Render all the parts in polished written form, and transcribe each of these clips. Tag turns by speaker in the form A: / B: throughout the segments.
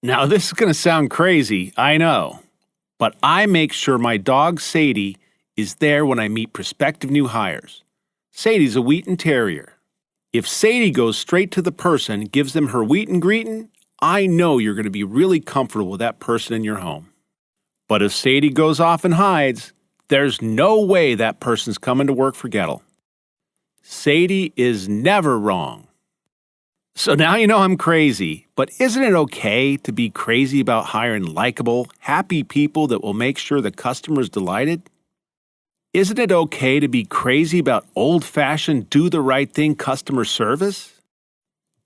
A: Now, this is going to sound crazy, I know, but I make sure my dog Sadie is there when I meet prospective new hires. Sadie's a Wheaten Terrier. If Sadie goes straight to the person and gives them her Wheaten greeting, I know you're going to be really comfortable with that person in your home. But if Sadie goes off and hides, there's no way that person's coming to work for Gettle. Sadie is never wrong. So now you know I'm crazy, but isn't it okay to be crazy about hiring likable, happy people that will make sure the customer's delighted? Isn't it okay to be crazy about old-fashioned, do-the-right-thing customer service?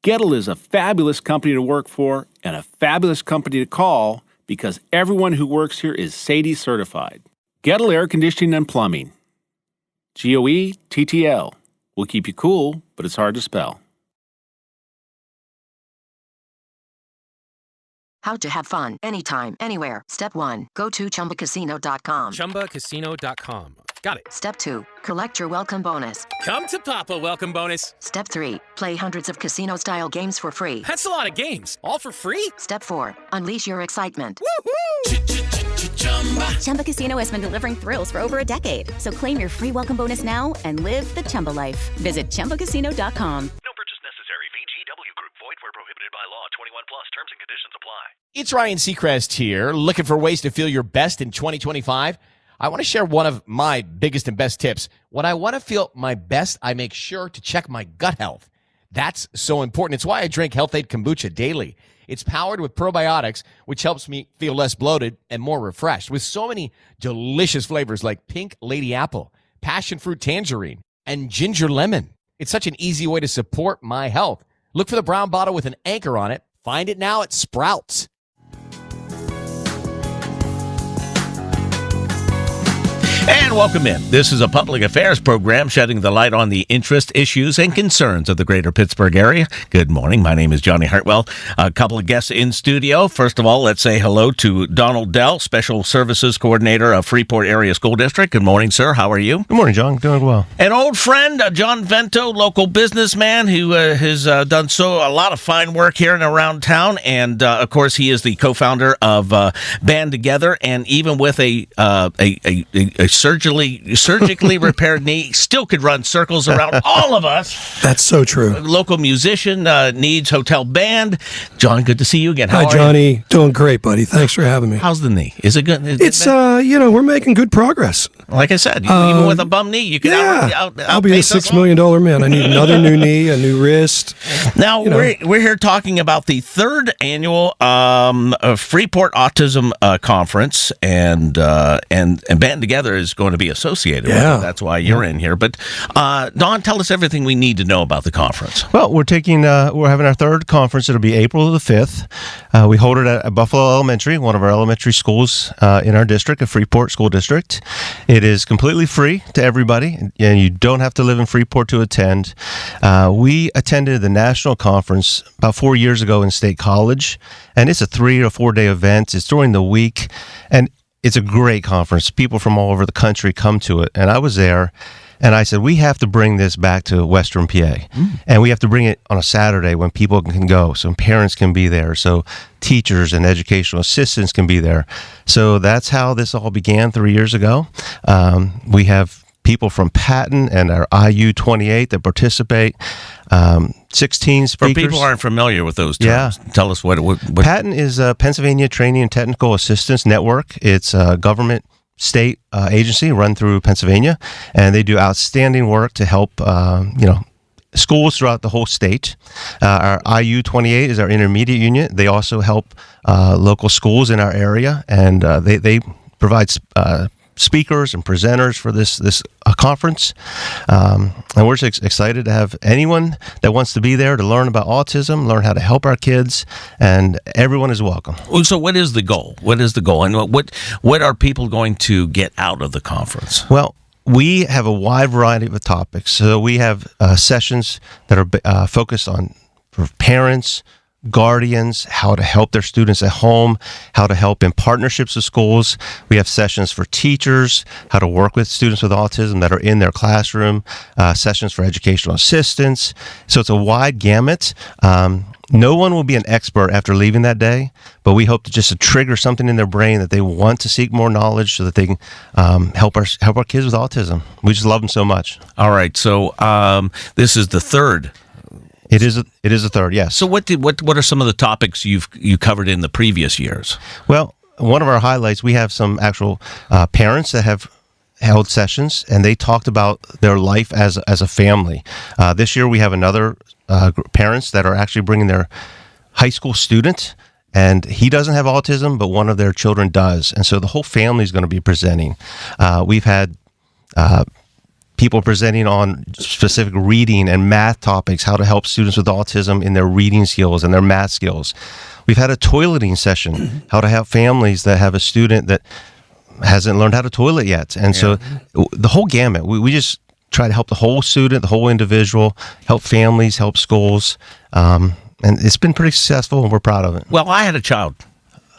A: Gettle is a fabulous company to work for and a fabulous company to call because everyone who works here is Sadie certified. Gettle Air Conditioning and Plumbing. GOETTL. We'll keep you cool, but it's hard to spell.
B: How to have fun anytime, anywhere. Step 1. Go to ChumbaCasino.com.
C: ChumbaCasino.com. Got it.
B: Step 2. Collect your welcome bonus.
C: Come to Papa welcome bonus.
B: Step 3. Play hundreds of casino-style games for free.
C: That's a lot of games. All for free?
B: Step 4. Unleash your excitement.
C: Woohoo!
D: Chumba Casino has been delivering thrills for over a decade. So claim your free welcome bonus now and live the Chumba life. Visit ChumbaCasino.com.
E: No purchase necessary. VGW Group. Void where prohibited by law. 21 plus. Terms and conditions apply.
F: It's Ryan Seacrest here, looking for ways to feel your best in 2025. I want to share one of my biggest and best tips. When I want to feel my best, I make sure to check my gut health. That's so important. It's why I drink Health Aid Kombucha daily. It's powered with probiotics, which helps me feel less bloated and more refreshed. With so many delicious flavors like pink lady apple, passion fruit tangerine, and ginger lemon. It's such an easy way to support my health. Look for the brown bottle with an anchor on it. Find it now at Sprouts.
G: And welcome in. This is a public affairs program shedding the light on the interest, issues, and concerns of the greater Pittsburgh area. Good morning. My name is Johnny Hartwell. A couple of guests in studio. First of all, let's say hello to Donald Dell, Special Services Coordinator of Freeport Area School District. Good morning, sir. How are you?
H: Good morning, John. Doing well.
G: An old friend, John Vento, local businessman who has done a lot of fine work here and around town. And, of course, he is the co-founder of Band Together. And even with a surgically repaired knee, still could run circles around all of us.
H: That's so true.
G: Local musician, needs hotel band. John, good to see you again.
H: Hi, Johnny. Doing great, buddy. Thanks for having me.
G: How's the knee? Is it good?
H: It's we're making good progress.
G: Like I said, even with a bum knee, you can
H: I'll be a $6 million man. I need another new knee, a new wrist.
G: Now, we're here talking about the third annual Freeport Autism Conference, and Band Together is going to be associated with it. That's why you're in here. But Don, tell us everything we need to know about the conference.
H: Well, we're having our third conference. It'll be April the 5th. We hold it at Buffalo Elementary, one of our elementary schools in our district, a Freeport school district. It is completely free to everybody, and you don't have to live in Freeport to attend. We attended the national conference about 4 years ago in State College, and it's a 3 or 4 day event. It's during the week, and it's a great conference. People from all over the country come to it. And I was there, and I said, we have to bring this back to Western PA. And we have to bring it on a Saturday when people can go, so parents can be there, so teachers and educational assistants can be there. So that's how this all began 3 years ago. We have people from Patton and our IU-28 that participate. 16 speakers.
G: For people who aren't familiar with those terms, tell us what
H: Patton is a Pennsylvania Training and Technical Assistance Network. It's a government state agency run through Pennsylvania, and they do outstanding work to help schools throughout the whole state. Our IU-28 is our intermediate unit. They also help local schools in our area, and they provide speakers and presenters for this conference, and we're just excited to have anyone that wants to be there to learn about autism, learn how to help our kids, and everyone is welcome.
G: So what is the goal? What is the goal, and what are people going to get out of the conference?
H: Well, we have a wide variety of topics. So we have sessions that are focused on for parents, guardians, how to help their students at home, how to help in partnerships with schools. We have sessions for teachers, how to work with students with autism that are in their classroom, sessions for educational assistants. So it's a wide gamut. No one will be an expert after leaving that day, but we hope to just trigger something in their brain that they want to seek more knowledge so that they can help our kids with autism. We just love them so much.
G: All right. So this is the third.
H: It is a third, yes.
G: So what are some of the topics you covered in the previous years?
H: Well, one of our highlights, we have some actual parents that have held sessions, and they talked about their life as a family. This year we have another parents that are actually bringing their high school student, and he doesn't have autism, but one of their children does. And so the whole family is going to be presenting. We've had people presenting on specific reading and math topics, how to help students with autism in their reading skills and their math skills. We've had a toileting session, how to help families that have a student that hasn't learned how to toilet yet. And so the whole gamut, we just try to help the whole student, the whole individual, help families, help schools. And it's been pretty successful, and we're proud of it.
G: Well, I had a child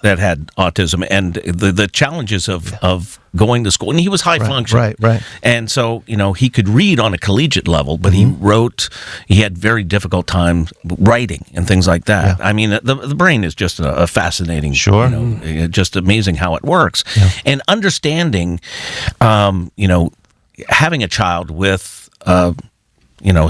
G: that had autism, and the challenges of going to school, and he was high functioning.
H: Right.
G: And so, he could read on a collegiate level, but he had very difficult time writing and things like that. Yeah. I mean, the brain is just a fascinating, just amazing how it works. Yeah. And understanding, having a child with a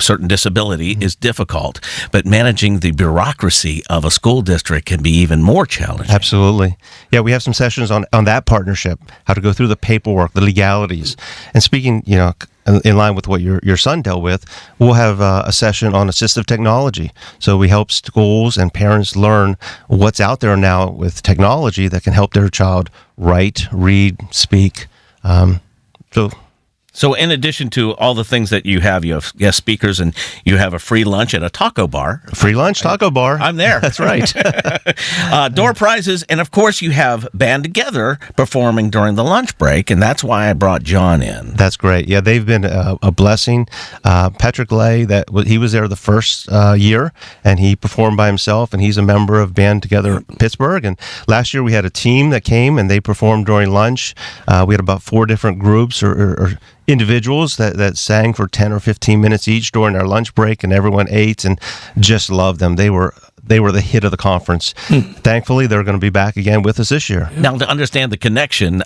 G: certain disability is difficult, but managing the bureaucracy of a school district can be even more challenging.
H: Absolutely. Yeah, we have some sessions on that partnership, how to go through the paperwork, the legalities. And speaking, in line with what your son dealt with, we'll have a session on assistive technology. So we help schools and parents learn what's out there now with technology that can help their child write, read, speak.
G: So in addition to all the things that you have guest speakers, and you have a free lunch at a taco bar.
H: Free lunch, taco bar.
G: I'm there.
H: That's right.
G: Door prizes, and of course you have Band Together performing during the lunch break, and that's why I brought John in.
H: That's great. Yeah, they've been a blessing. Patrick Lay, he was there the first year, and he performed by himself, and he's a member of Band Together Pittsburgh. And last year we had a team that came, and they performed during lunch. We had about 4 different groups or individuals that sang for 10 or 15 minutes each during our lunch break, and everyone ate and just loved them. They were the hit of the conference. Thankfully, they're going to be back again with us this year.
G: Now, to understand the connection,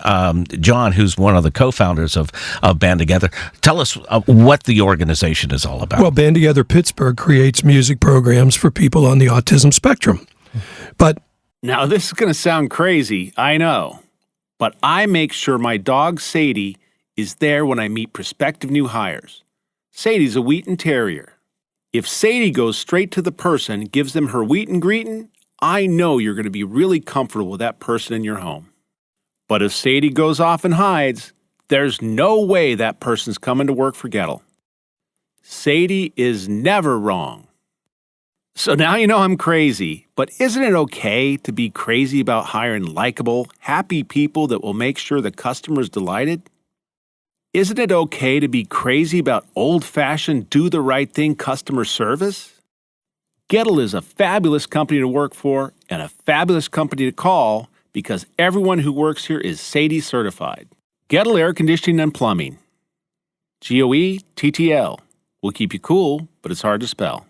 G: John, who's one of the co-founders of Band Together, tell us what the organization is all about.
I: Well, Band Together Pittsburgh creates music programs for people on the autism spectrum. But
A: now, this is going to sound crazy, I know, but I make sure my dog Sadie is there when I meet prospective new hires. Sadie's a Wheaton Terrier. If Sadie goes straight to the person, gives them her Wheaton greeting, I know you're going to be really comfortable with that person in your home. But if Sadie goes off and hides, there's no way that person's coming to work for Gettle. Sadie is never wrong. So now you know I'm crazy, but isn't it okay to be crazy about hiring likable, happy people that will make sure the customer's delighted? Isn't it okay to be crazy about old-fashioned, do-the-right-thing customer service? Gettle is a fabulous company to work for and a fabulous company to call because everyone who works here is Sadie certified. Gettle Air Conditioning and Plumbing. GOETTL. We'll keep you cool, but it's hard to spell.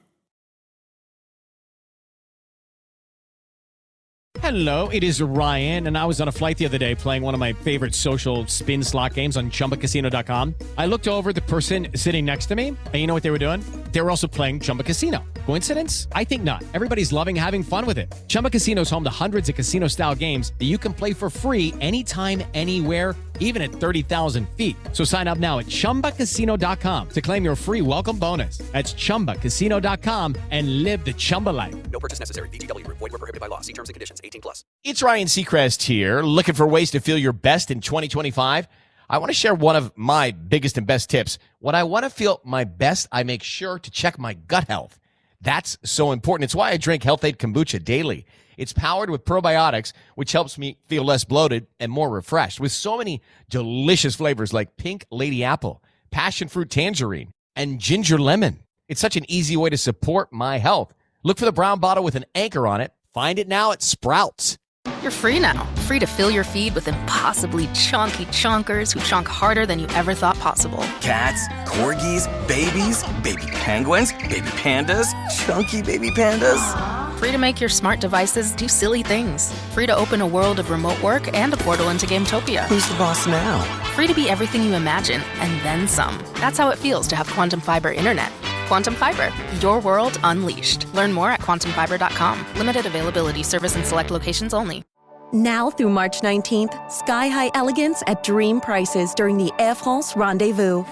C: Hello, it is Ryan, and I was on a flight the other day playing one of my favorite social spin slot games on ChumbaCasino.com. I looked over at the person sitting next to me, and you know what they were doing? They were also playing Chumba Casino. Coincidence? I think not. Everybody's loving having fun with it. Chumba Casino is home to hundreds of casino-style games that you can play for free anytime, anywhere, even at 30,000 feet. So sign up now at ChumbaCasino.com to claim your free welcome bonus. That's ChumbaCasino.com and live the Chumba life.
J: No purchase necessary. VGW. Void where prohibited by law. See terms and conditions. 18+.
F: It's Ryan Seacrest here, looking for ways to feel your best in 2025. I want to share one of my biggest and best tips. When I want to feel my best, I make sure to check my gut health. That's so important. It's why I drink Health Aid Kombucha daily. It's powered with probiotics, which helps me feel less bloated and more refreshed. With so many delicious flavors like pink lady apple, passion fruit tangerine, and ginger lemon. It's such an easy way to support my health. Look for the brown bottle with an anchor on it. Find it now at Sprouts.
K: You're free now. Free to fill your feed with impossibly chunky chunkers who chunk harder than you ever thought possible.
J: Cats, corgis, babies, baby penguins, baby pandas, chunky baby pandas.
K: Free to make your smart devices do silly things. Free to open a world of remote work and a portal into Gametopia.
L: Who's the boss now?
K: Free to be everything you imagine, and then some. That's how it feels to have Quantum Fiber Internet. Quantum Fiber, your world unleashed. Learn more at quantumfiber.com. Limited availability, service in select locations only.
M: Now through March 19th, sky-high elegance at dream prices during the Air France Rendezvous.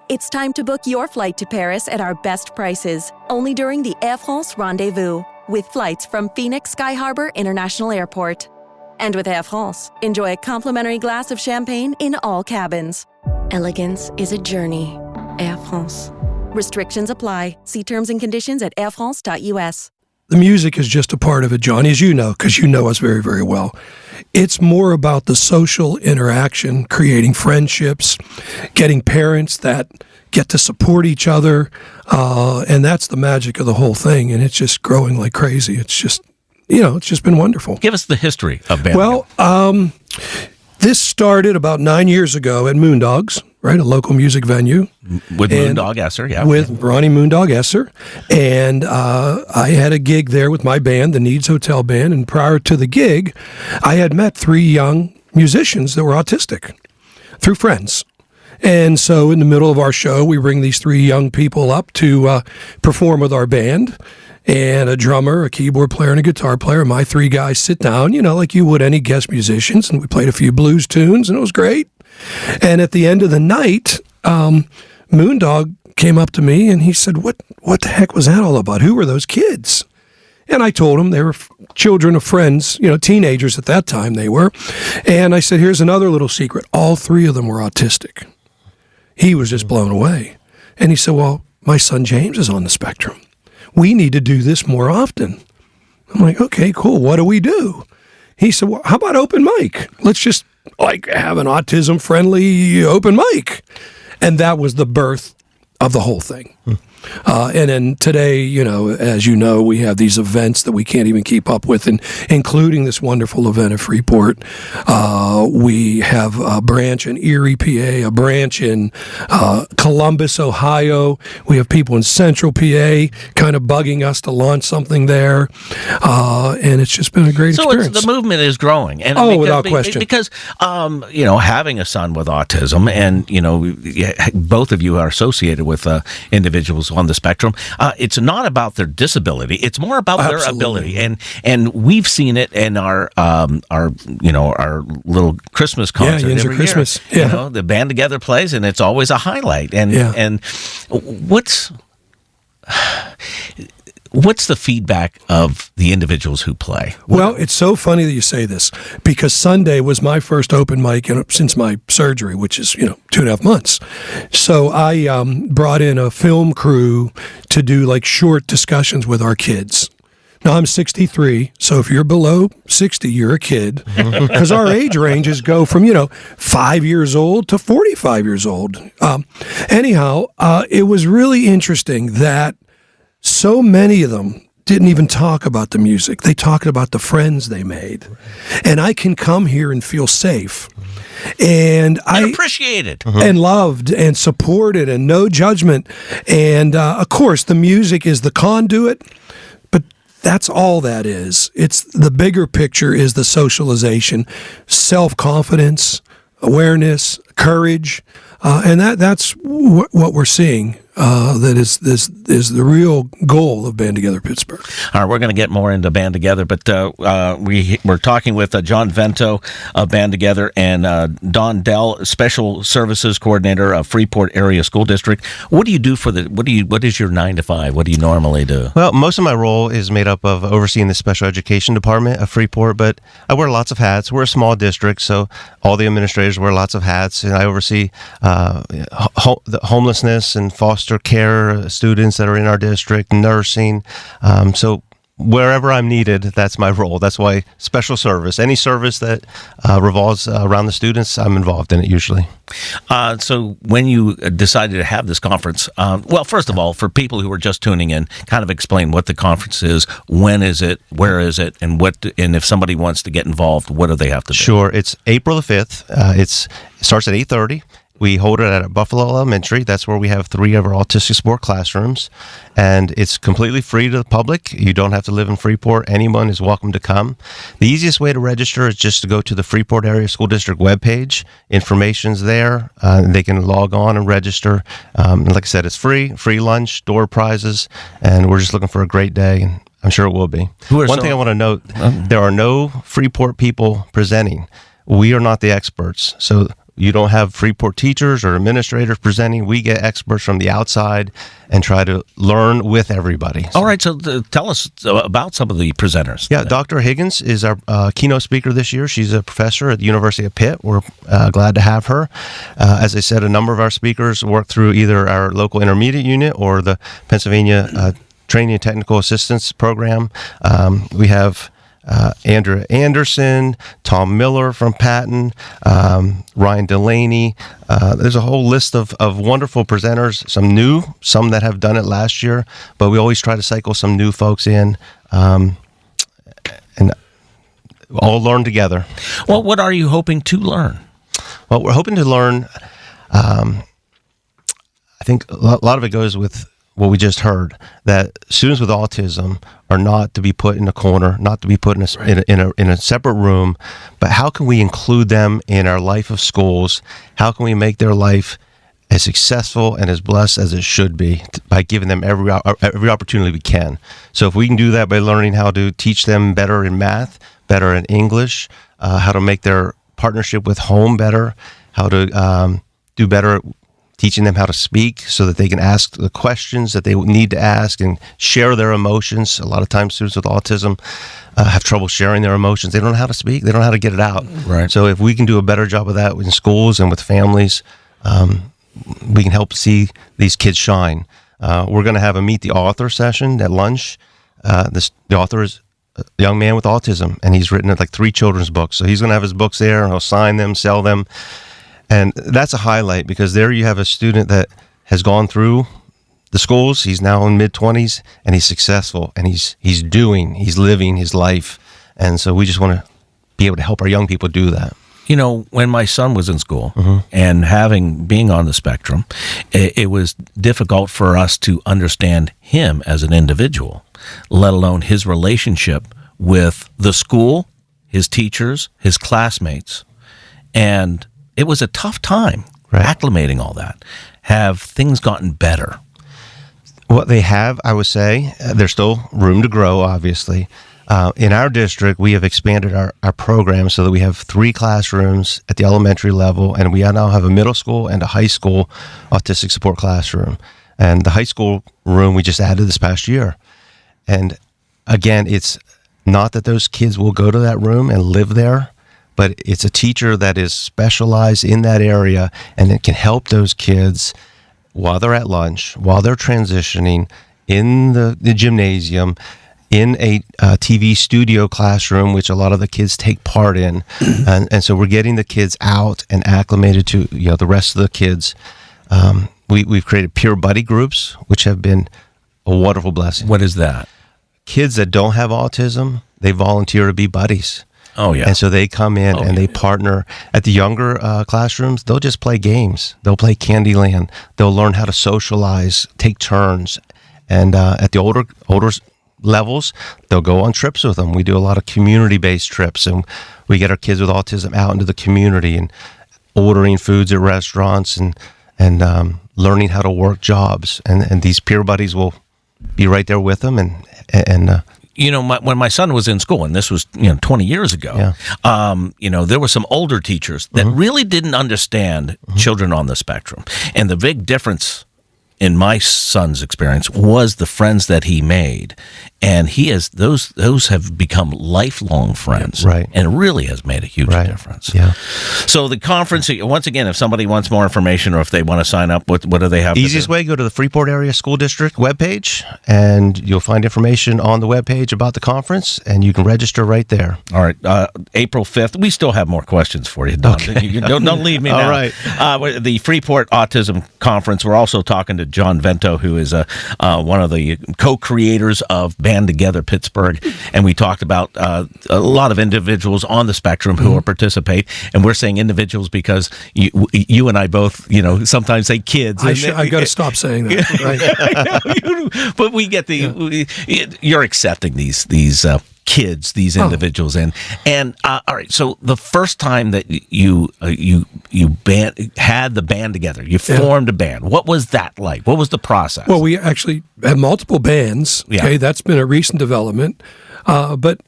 M: It's time to book your flight to Paris at our best prices, only during the Air France Rendezvous, with flights from Phoenix Sky Harbor International Airport. And with Air France, enjoy a complimentary glass of champagne in all cabins. Elegance is a journey. Air France. Restrictions apply. See terms and conditions at airfrance.us.
I: The music is just a part of it, Johnny, as you know, because you know us very, very well. It's more about the social interaction, creating friendships, getting parents that get to support each other, and that's the magic of the whole thing, and it's just growing like crazy. It's just, it's just been wonderful.
G: Give us the history of Band
I: Well, this started about 9 years ago at Moondogs, right, a local music venue.
G: With Moondog Esser, yeah.
I: With Ronnie Moondog Esser. And I had a gig there with my band, the Needs Hotel Band. And prior to the gig, I had met 3 young musicians that were autistic through friends. And so in the middle of our show, we bring these 3 young people up to perform with our band. And a drummer, a keyboard player, and a guitar player. My 3 guys sit down, like you would any guest musicians, and we played a few blues tunes, and it was great. And at the end of the night, Moondog came up to me, and he said, what the heck was that all about? Who were those kids? And I told him they were children of friends, teenagers at that time they were. And I said, here's another little secret. All 3 of them were autistic. He was just blown away. And he said, well, my son James is on the spectrum. We need to do this more often. I'm like, okay, cool. What do we do? He said, well, how about open mic? Let's just have an autism-friendly open mic. And that was the birth of the whole thing. And then today, as you know, we have these events that we can't even keep up with, and including this wonderful event at Freeport. We have a branch in Erie, PA, a branch in Columbus, Ohio. We have people in Central PA kind of bugging us to launch something there. And it's just been a great experience.
G: So the movement is growing. And
I: without question.
G: Because, having a son with autism, and, both of you are associated with individuals on the spectrum. It's not about their disability; it's more about their ability, and we've seen it in our little Christmas concert every
I: Christmas.
G: year. Yeah. The band together plays, and it's always a highlight. And what's the feedback of the individuals who play?
I: Well, it's so funny that you say this, because Sunday was my first open mic since my surgery, which is, 2.5 months. So I brought in a film crew to do short discussions with our kids. Now, I'm 63, so if you're below 60, you're a kid, because our age ranges go from, 5 years old to 45 years old. Anyhow, it was really interesting that so many of them didn't even talk about the music. They talked about the friends they made. And I can come here and feel safe. And I
G: appreciated
I: and loved and supported, and no judgment. And of course, the music is the conduit, but that's all that is. It's the bigger picture is the socialization, self-confidence, awareness, courage, and that's what we're seeing. That is the real goal of Band Together Pittsburgh.
G: All right, we're going to get more into Band Together, but we're talking with John Vento of Band Together and Don Dell, Special Services Coordinator of Freeport Area School District. What do you do what is your 9 to 5? What do you normally do?
H: Well, most of my role is made up of overseeing the special education department of Freeport, but I wear lots of hats. We're a small district, so all the administrators wear lots of hats, and I oversee the homelessness and foster care students that are in our district, nursing. So wherever I'm needed, that's my role. That's why special service, any service that revolves around the students, I'm involved in it usually.
G: So when you decided to have this conference, well, first of all, for people who are just tuning in, kind of explain what the conference is, when is it, where is it, and if somebody wants to get involved, what do they have to do?
H: Sure. It's April the 5th. It starts at 8:30. We hold it at Buffalo Elementary. That's where we have 3 of our autistic support classrooms, and it's completely free to the public. You don't have to live in Freeport. Anyone is welcome to come. The easiest way to register is just to go to the Freeport Area School District webpage. Information's there. They can log on and register. And like I said, it's free lunch, door prizes, and we're just looking for a great day, and I'm sure it will be. One thing I want to note, there are no Freeport people presenting. We are not the experts, so you don't have Freeport teachers or administrators presenting. We get experts from the outside and try to learn with everybody.
G: All right, so tell us about some of the presenters.
H: Yeah, Dr. Higgins is our keynote speaker this year. She's a professor at the University of Pitt. We're glad to have her. As I said, a number of our speakers work through either our local intermediate unit or the Pennsylvania Training and Technical Assistance Program. We have Andrew Anderson, Tom Miller from Patton, Ryan Delaney. There's a whole list of wonderful presenters, some new, some that have done it last year, but we always try to cycle some new folks in and all learn together.
G: Well, what are you hoping to learn?
H: Well, we're hoping to learn, I think a lot of it goes with what we just heard, that students with autism are not to be put in a corner, not to be put in a separate room, but how can we include them in our life of schools? How can we make their life as successful and as blessed as it should be by giving them every opportunity we can? So if we can do that by learning how to teach them better in math, better in English, how to make their partnership with home better, how to do better at teaching them how to speak so that they can ask the questions that they need to ask and share their emotions. A lot of times students with autism have trouble sharing their emotions. They don't know how to speak. They don't know how to get it out.
G: Right.
H: So if we can do a better job of that in schools and with families, we can help see these kids shine. We're going to have a Meet the Author session at lunch. The author is a young man with autism, and he's written like 3 children's books. So he's going to have his books there, and he'll sign them, sell them. And that's a highlight because there you have a student that has gone through the schools. He's now in mid-20s and he's successful and he's living his life. And so we just want to be able to help our young people do that.
G: You know, when my son was in school and being on the spectrum, it was difficult for us to understand him as an individual, let alone his relationship with the school, his teachers, his classmates. And it was a tough time acclimating all that. Have things gotten better?
H: What they have, I would say, there's still room to grow, obviously. In our district, we have expanded our program so that we have 3 classrooms at the elementary level, and we now have a middle school and a high school autistic support classroom. And the high school room we just added this past year. And again, it's not that those kids will go to that room and live there, but it's a teacher that is specialized in that area, and it can help those kids while they're at lunch, while they're transitioning in the gymnasium, in a TV studio classroom, which a lot of the kids take part in. And so we're getting the kids out and acclimated to the rest of the kids. We've created peer buddy groups, which have been a wonderful blessing.
G: What is that?
H: Kids that don't have autism, they volunteer to be buddies.
G: Oh, yeah.
H: And so they come in and they partner. At the younger classrooms, they'll just play games. They'll play Candyland. They'll learn how to socialize, take turns. And at the older levels, they'll go on trips with them. We do a lot of community-based trips, and we get our kids with autism out into the community and ordering foods at restaurants and learning how to work jobs. And these peer buddies will be right there with them and
G: when my son was in school, and this was 20 years ago, there were some older teachers that really didn't understand children on the spectrum. And the big difference in my son's experience was the friends that he made. And he has those have become lifelong friends,
H: right?
G: And it really has made a huge difference.
H: Yeah.
G: So the conference, once again, if somebody wants more information or if they want to sign up, what do they have?
H: Easiest way, go to the Freeport Area School District webpage, and you'll find information on the webpage about the conference, and you can register right there.
G: All right, April 5th. We still have more questions for you, Don.
H: Okay.
G: Don't leave me now.
H: All right.
G: The Freeport Autism Conference. We're also talking to John Vento, who is one of the co-creators of Band Together Pittsburgh, and we talked about a lot of individuals on the spectrum who will participate, and we're saying individuals because you and I both, sometimes say kids.
I: I got to stop saying that. Right?
G: But we get you're accepting these kids, these individuals, and all right. So the first time that you had the band together, you formed a band. What was that like? What was the process?
I: Well, we actually had multiple bands. Okay, that's been a recent development. But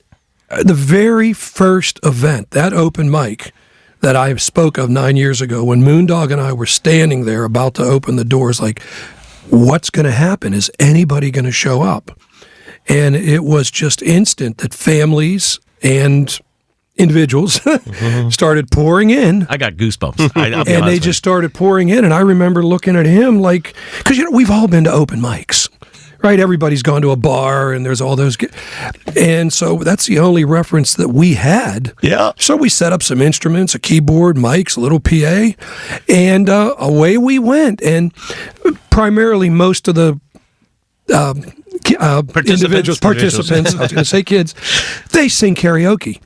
I: the very first event, that open mic that I spoke of 9 years ago, when Moondog and I were standing there about to open the doors, like, what's going to happen? Is anybody going to show up? And it was just instant that families and individuals started pouring in.
G: I got goosebumps.
I: And they just started pouring in. And I remember looking at him like, because, we've all been to open mics, right? Everybody's gone to a bar and there's all those. And so that's the only reference that we had.
G: Yeah.
I: So we set up some instruments, a keyboard, mics, a little PA, and away we went. And primarily most of the participants, I was going to say kids, they sing karaoke.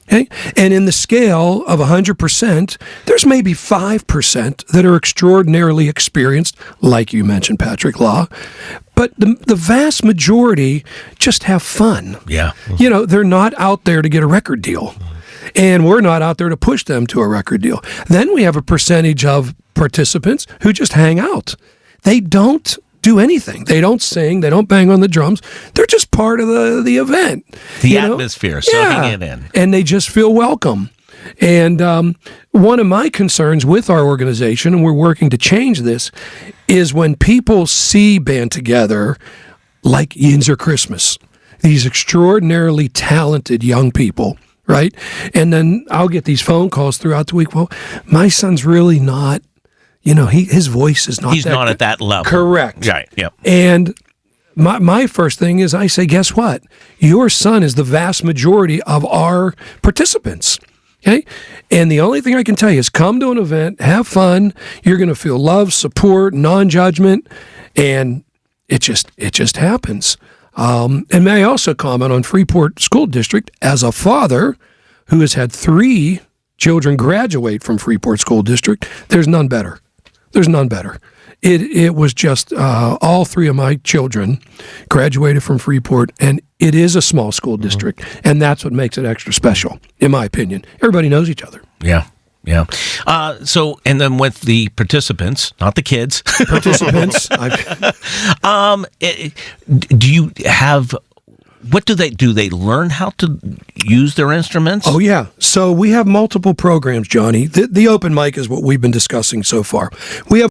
I: Okay? And in the scale of 100%, there's maybe 5% that are extraordinarily experienced, like you mentioned, Patrick Law. But the vast majority just have fun.
G: Yeah.
I: They're not out there to get a record deal. And we're not out there to push them to a record deal. Then we have a percentage of participants who just hang out. They don't do anything. They don't sing. They don't bang on the drums. They're just part of the event.
G: The atmosphere, soaking it in.
I: And they just feel welcome. And one of my concerns with our organization, and we're working to change this, is when people see Band Together, like Yinzer Christmas, these extraordinarily talented young people, right? And then I'll get these phone calls throughout the week. Well, my son's really not, his voice is not
G: He's not at that level.
I: Correct.
G: Right, yep.
I: And my first thing is I say, guess what? Your son is the vast majority of our participants. Okay? And the only thing I can tell you is come to an event, have fun. You're going to feel love, support, non-judgment, and it just happens. And may I also comment on Freeport School District as a father who has had 3 children graduate from Freeport School District. There's none better. There's none better. It was just all 3 of my children graduated from Freeport, and it is a small school district, and that's what makes it extra special, in my opinion. Everybody knows each other.
G: Yeah. Yeah. So, and then with the participants, not the kids.
I: Participants.
G: Do you have... What do they do? They learn how to use their instruments?
I: Oh, yeah. So we have multiple programs, Johnny. The open mic is what we've been discussing so far. We have...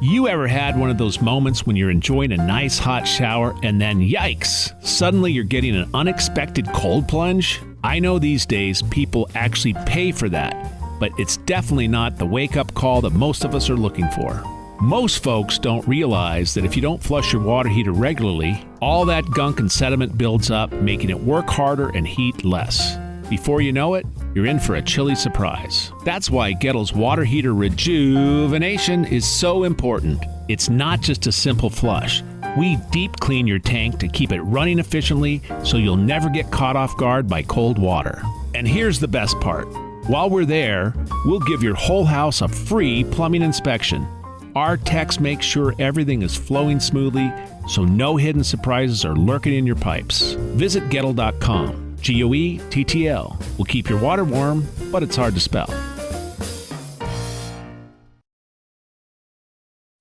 A: You ever had one of those moments when you're enjoying a nice hot shower and then, yikes, suddenly you're getting an unexpected cold plunge? I know these days people actually pay for that, but it's definitely not the wake-up call that most of us are looking for. Most folks don't realize that if you don't flush your water heater regularly, all that gunk and sediment builds up, making it work harder and heat less. Before you know it, you're in for a chilly surprise. That's why Gettle's water heater rejuvenation is so important. It's not just a simple flush. We deep clean your tank to keep it running efficiently so you'll never get caught off guard by cold water. And here's the best part. While we're there, we'll give your whole house a free plumbing inspection. Our techs make sure everything is flowing smoothly, so no hidden surprises are lurking in your pipes. Visit Gettle.com. Goettl will keep your water warm, but it's hard to spell.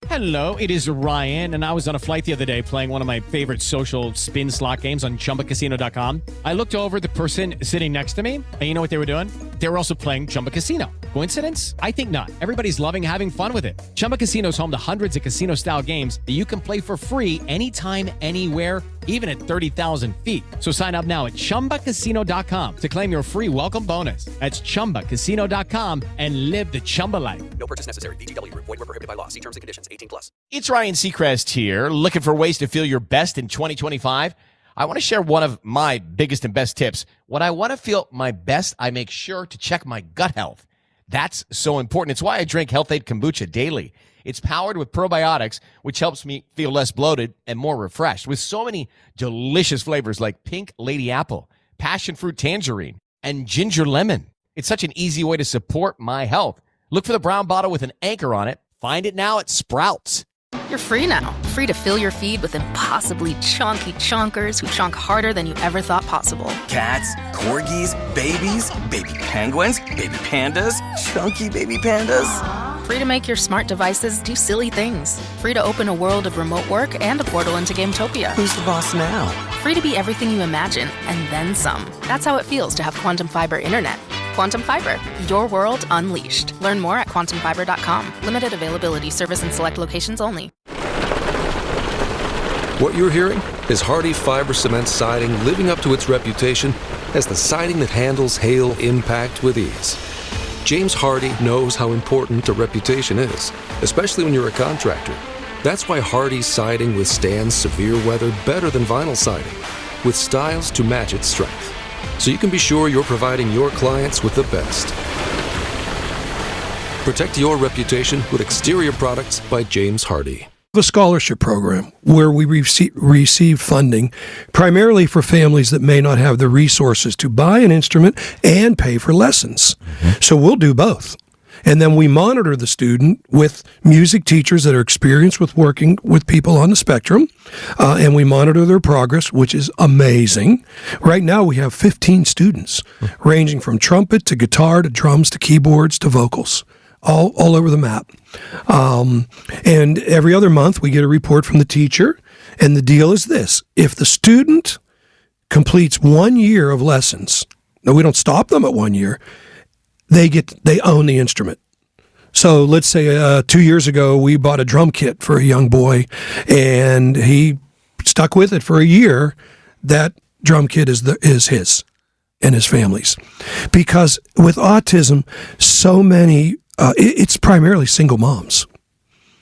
C: Hello, it is Ryan, and I was on a flight the other day playing one of my favorite social spin slot games on ChumbaCasino.com. I looked over at the person sitting next to me, and you know what they were doing? They were also playing Chumba Casino. Coincidence? I think not. Everybody's loving having fun with it. Chumba Casino is home to hundreds of casino-style games that you can play for free anytime, anywhere, even at 30,000 feet. So sign up now at ChumbaCasino.com to claim your free welcome bonus. That's ChumbaCasino.com and live the Chumba life.
J: No purchase necessary. VGW. Void where prohibited by law. See terms and conditions. 18+.
F: It's Ryan Seacrest here. Looking for ways to feel your best in 2025? I want to share one of my biggest and best tips. When I want to feel my best, I make sure to check my gut health. That's so important. It's why I drink Health Aid Kombucha daily. It's powered with probiotics, which helps me feel less bloated and more refreshed. With so many delicious flavors like pink lady apple, passion fruit tangerine, and ginger lemon. It's such an easy way to support my health. Look for the brown bottle with an anchor on it. Find it now at Sprouts.
K: You're free now. Free to fill your feed with impossibly chonky chonkers who chonk harder than you ever thought possible.
L: Cats, corgis, babies, baby penguins, baby pandas, chunky baby pandas.
K: Free to make your smart devices do silly things. Free to open a world of remote work and a portal into Gametopia.
L: Who's the boss now?
K: Free to be everything you imagine and then some. That's how it feels to have Quantum Fiber Internet. Quantum Fiber, your world unleashed. Learn more at quantumfiber.com. Limited availability, service in select locations only.
N: What you're hearing is Hardie Fiber Cement Siding living up to its reputation as the siding that handles hail impact with ease. James Hardie knows how important a reputation is, especially when you're a contractor. That's why Hardie's siding withstands severe weather better than vinyl siding, with styles to match its strength. So you can be sure you're providing your clients with the best. Protect your reputation with exterior products by James Hardie.
I: A scholarship program where we receive funding primarily for families that may not have the resources to buy an instrument and pay for lessons. So we'll do both. And then we monitor the student with music teachers that are experienced with working with people on the spectrum, and we monitor their progress, which is amazing. Right now we have 15 students, ranging from trumpet to guitar to drums to keyboards to vocals, all over the map. And every other month we get a report from the teacher, and the deal is this. If the student completes 1 year of lessons, no, we don't stop them at 1 year, they own the instrument. So let's say 2 years ago we bought a drum kit for a young boy, and he stuck with it for a year. That drum kit is his and his family's, because with autism, so many it's primarily single moms.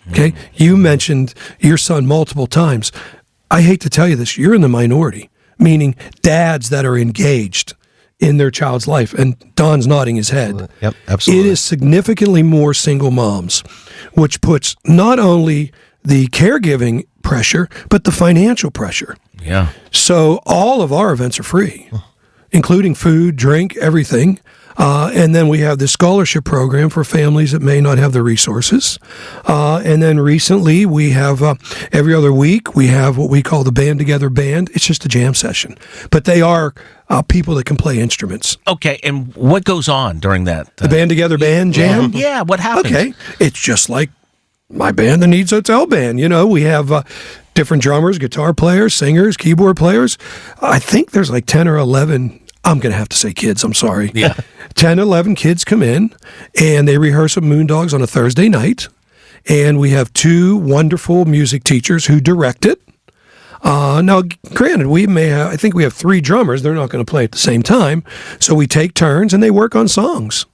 I: Okay, you mentioned your son multiple times. I hate to tell you this, you're in the minority, meaning dads that are engaged in their child's life, and Don's nodding his head.
H: Yep, absolutely.
I: It is significantly more single moms, which puts not only the caregiving pressure, but the financial pressure.
G: Yeah.
I: So all of our events are free, including food, drink, everything. And then we have the scholarship program for families that may not have the resources. And then recently we have, every other week, we have what we call the Band Together Band. It's just a jam session. But they are people that can play instruments.
G: Okay, and what goes on during that?
I: The Band Together Band jam?
G: Yeah, what happens?
I: Okay, it's just like my band, the Needs Hotel Band. You know, we have different drummers, guitar players, singers, keyboard players. I think there's like 10 or 11. I'm going to have to say kids, I'm sorry.
G: Yeah.
I: 10, 11 kids come in, and they rehearse at Moondogs on a Thursday night. And we have two wonderful music teachers who direct it. Now, granted, I think we have 3 drummers. They're not going to play at the same time. So we take turns, and they work on songs.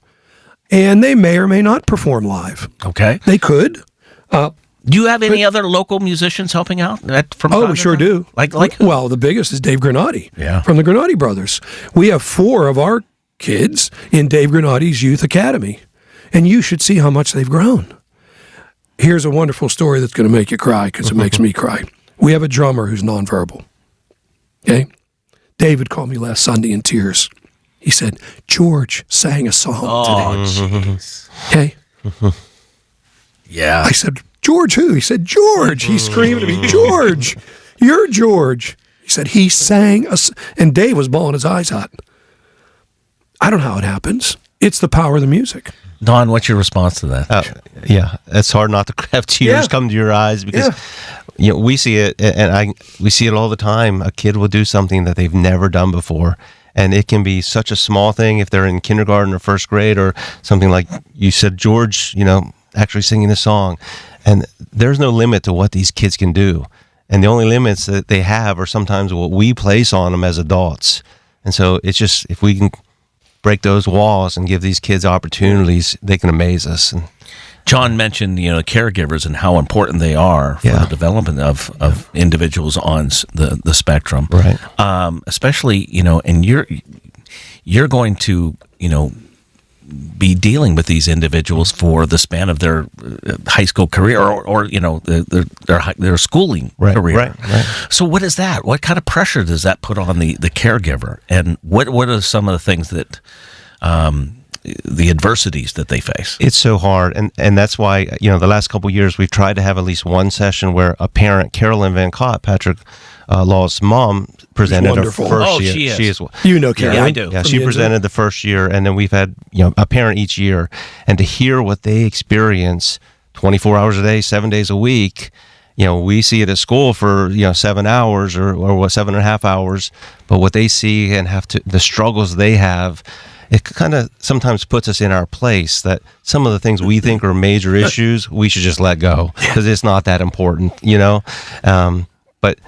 I: And they may or may not perform live.
G: Okay.
I: They could.
G: Do you have any other local musicians helping out?
I: We sure do.
G: Like
I: Well, the biggest is Dave Granati from the Granati Brothers. We have 4 of our kids in Dave Granati's Youth Academy, and you should see how much they've grown. Here's a wonderful story that's going to make you cry, because it makes me cry. We have a drummer who's nonverbal. Okay? David called me last Sunday in tears. He said, George sang a song today.
G: Jeez.
I: Okay?
G: Yeah.
I: I said, George who? He said, George. He screamed at me, George, you're George. He said, he sang, and Dave was bawling his eyes out. I don't know how it happens. It's the power of the music.
G: Don, what's your response to that?
H: Yeah, it's hard not to have tears come to your eyes, because we see it, and we see it all the time. A kid will do something that they've never done before, and it can be such a small thing if they're in kindergarten or first grade, or something like you said, George, actually singing a song. And there's no limit to what these kids can do. And the only limits that they have are sometimes what we place on them as adults. And so it's just, if we can break those walls and give these kids opportunities, they can amaze us. And
G: John mentioned, caregivers and how important they are for the development of individuals on the spectrum.
H: Right.
G: Especially, and you're going to, be dealing with these individuals for the span of their high school career or their schooling career.
H: Right.
G: So what is that? What kind of pressure does that put on the caregiver? And what are some of the things that the adversities that they face?
H: It's so hard, and that's why the last couple of years we've tried to have at least one session where a parent, Carolyn Van Cott, Patrick Law's mom, presented her first year.
G: She is.
H: Carolyn.
G: Yeah, I do.
H: Yeah, she presented the first year, and then we've had a parent each year, and to hear what they experience 24 hours a day, 7 days a week. We see it at school for 7 hours or 7.5 hours, but what they see and the struggles they have. It kind of sometimes puts us in our place that some of the things we think are major issues, we should just let go because it's not that important, But,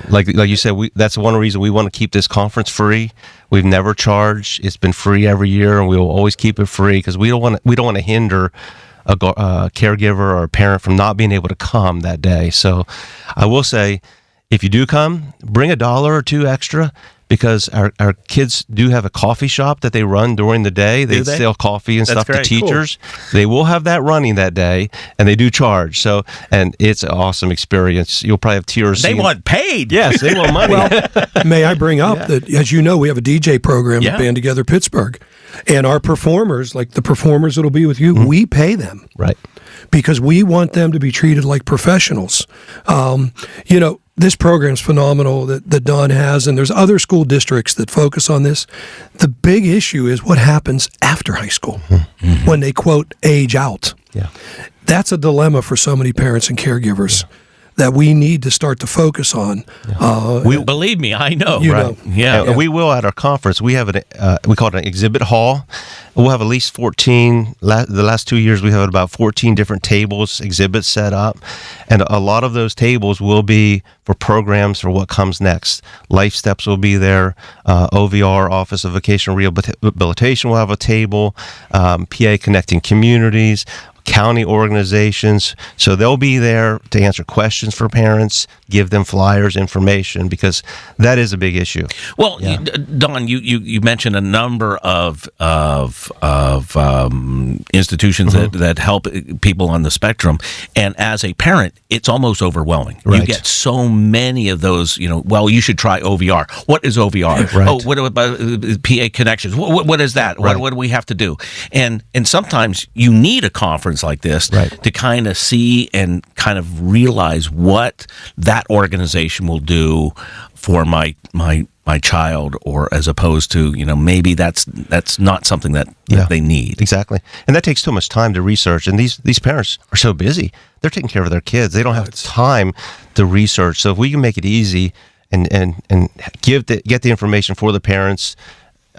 H: like you said, that's one reason we want to keep this conference free. We've never charged. It's been free every year, and we will always keep it free because we don't want to hinder a caregiver or a parent from not being able to come that day. So I will say, if you do come, bring $1 or $2 extra. Because our kids do have a coffee shop that they run during the day. They sell coffee and stuff to teachers. Cool. They will have that running that day, and they do charge. So, and it's an awesome experience. You'll probably have tears.
G: They want paid.
H: Yes, they want money.
I: Well, may I bring up that, as you know, we have a DJ program at Band Together Pittsburgh. And our performers, like the performers that'll be with you, we pay them.
H: Right.
I: Because we want them to be treated like professionals. This program's phenomenal that Don has, and there's other school districts that focus on this. The big issue is what happens after high school when they, quote, age out.
H: Yeah.
I: That's a dilemma for so many parents and caregivers that we need to start to focus on.
G: Believe me, I know.
H: And we will at our conference. We have we call it an exhibit hall. We'll have at least 14. The last 2 years, we have about 14 different tables, exhibits set up, and a lot of those tables will be for programs for what comes next. Life Steps will be there. OVR, Office of Vocational Rehabilitation, will have a table. PA Connecting Communities. County organizations, so they'll be there to answer questions for parents, give them flyers, information, because that is a big issue.
G: Well, Don, you mentioned a number of institutions that help people on the spectrum, and as a parent, it's almost overwhelming.
H: Right.
G: You get so many of those. You should try OVR. What is OVR?
H: Right.
G: Oh, what about PA Connections? What is that?
H: Right.
G: What do we have to do? And sometimes you need a conference like this to kind of see and kind of realize what that organization will do for my child, or as opposed to maybe that's not something that they need.
H: Exactly. And that takes too much time to research, and these parents are so busy, they're taking care of their kids, they don't have time to research. So if we can make it easy and get the information for the parents,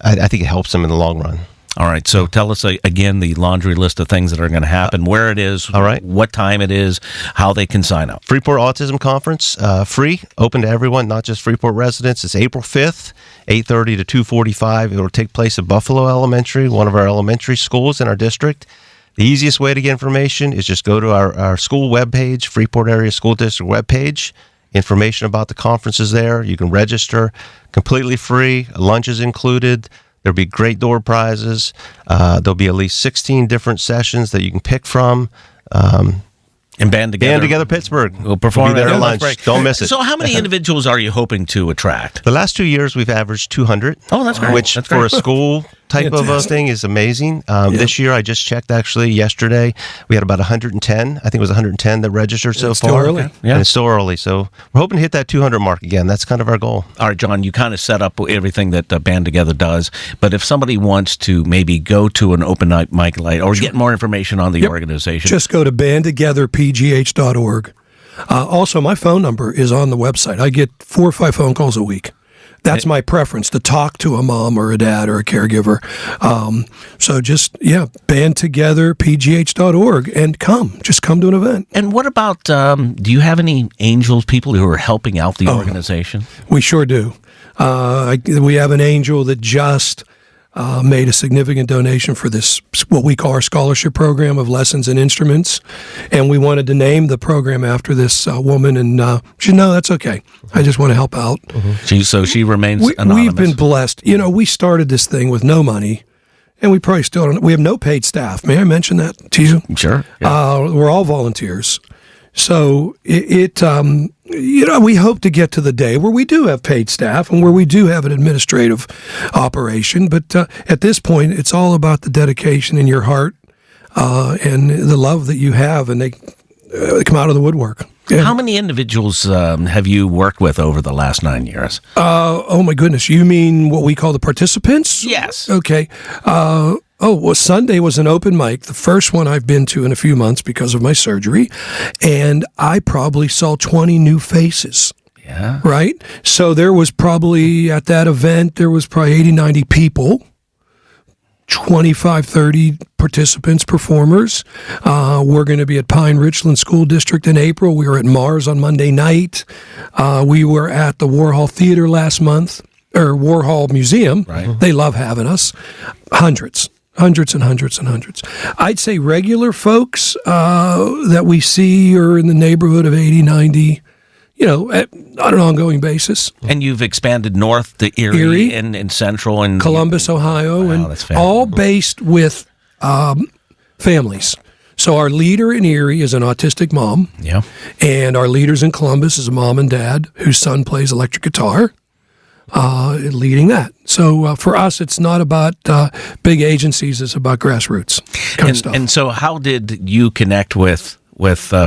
H: I think it helps them in the long run.
G: All right, so tell us again the laundry list of things that are going to happen, where it is, what time it is, how they can sign up.
H: Freeport Autism Conference, free, open to everyone, not just Freeport residents. It's April 5th, 8:30 to 2:45. It will take place at Buffalo Elementary, one of our elementary schools in our district. The easiest way to get information is just go to our school webpage, Freeport Area School District webpage. Information about the conference is there. You can register completely free. Lunch is included. There'll be great door prizes. There'll be at least 16 different sessions that you can pick from.
G: And Band Together
H: Pittsburgh.
G: We'll perform
H: there at
G: lunch.
H: lunch. Don't miss it.
G: So how many individuals are you hoping to attract?
H: The last 2 years, we've averaged 200.
G: Oh, that's great.
H: Which,
G: that's
H: for
G: great.
H: a school type of a thing, is amazing. This year, I just checked, actually, yesterday, we had about 110. I think it was 110 that registered so far.
I: Still early.
H: Okay. Yeah. And it's still early. So we're hoping to hit that 200 mark again. That's kind of our goal.
G: All right, John, you kind of set up everything that Band Together does. But if somebody wants to maybe go to an open mic night or get more information on the organization,
I: just go to bandtogetherpgh.org. Also, my phone number is on the website. I get 4 or 5 phone calls a week. That's my preference, to talk to a mom or a dad or a caregiver. So just, bandtogetherpgh.org, and just come to an event.
G: And what about, do you have any angels, people who are helping out the organization?
I: We sure do. We have an angel that just made a significant donation for this, what we call our scholarship program of lessons and instruments. And we wanted to name the program after this woman. And she said, no, that's okay. I just want to help out.
G: So she remains anonymous.
I: We've been blessed. We started this thing with no money. and we probably still don't. We have no paid staff. May I mention that to you?
G: Sure.
I: We're all volunteers. So we hope to get to the day where we do have paid staff and where we do have an administrative operation. But at this point, it's all about the dedication in your heart and the love that you have, and they come out of the woodwork. Yeah.
G: How many individuals have you worked with over the last 9 years?
I: Oh, my goodness. You mean what we call the participants?
G: Yes.
I: Okay. Sunday was an open mic, the first one I've been to in a few months because of my surgery, and I probably saw 20 new faces.
G: Yeah.
I: Right? So there was probably, at that event, there was probably 80, 90 people. 25, 30 participants, performers. We're going to be at Pine Richland School District in April. We were at Mars on Monday night. We were at the Warhol Theater last month, or Warhol Museum.
G: Right.
I: They love having us. Hundreds and hundreds. I'd say regular folks that we see are in the neighborhood of 80, 90, on an ongoing basis.
G: And you've expanded north to Erie. And central and
I: Columbus, Ohio,
G: wow,
I: and
G: that's
I: all based with families. So our leader in Erie is an autistic mom.
G: Yeah.
I: And our leaders in Columbus is a mom and dad whose son plays electric guitar, leading that. So for us, it's not about big agencies. It's about grassroots kind of stuff.
G: And so how did you connect with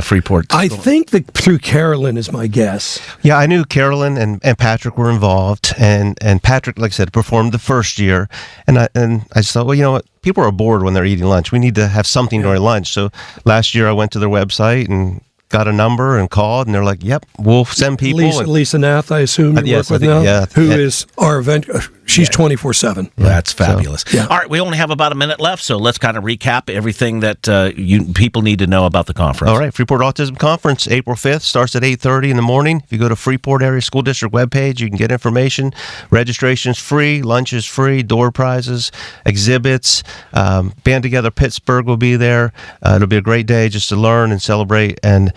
G: Freeport?
I: I think that through Carolyn is my guess.
H: Yeah, I knew Carolyn and Patrick were involved, and Patrick, like I said, performed the first year, and I just thought, well, you know what, people are bored when they're eating lunch. We need to have something during lunch. So last year I went to their website and got a number and called, and they're like, yep, we'll send people.
I: Lisa Nath, I assume you work with now, who is our event. She's 24/7.
G: That's fabulous.
I: So, yeah.
G: All right, we only have about a minute left, so let's kind of recap everything that people need to know about the conference.
H: All right, Freeport Autism Conference, April 5th, starts at 8:30 in the morning. If you go to Freeport Area School District webpage, you can get information. Registration's free, lunch is free, door prizes, exhibits. Band Together Pittsburgh will be there. It'll be a great day just to learn and celebrate and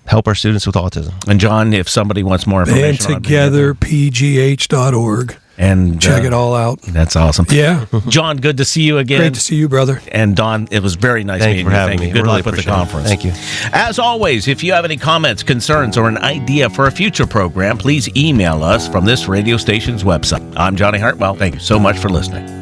H: help our students with autism.
G: And John, if somebody wants more information,
I: bandtogetherpgh.org.
G: And
I: check it all out.
G: That's awesome.
I: Yeah.
G: John, good to see you again.
I: Great to see you, brother.
G: And Don, it was very nice
H: meeting you.
G: Thank you. Good luck with the conference.
H: Thank you.
G: As always, if you have any comments, concerns, or an idea for a future program, please email us from this radio station's website. I'm Johnny Hartwell. Thank you so much for listening.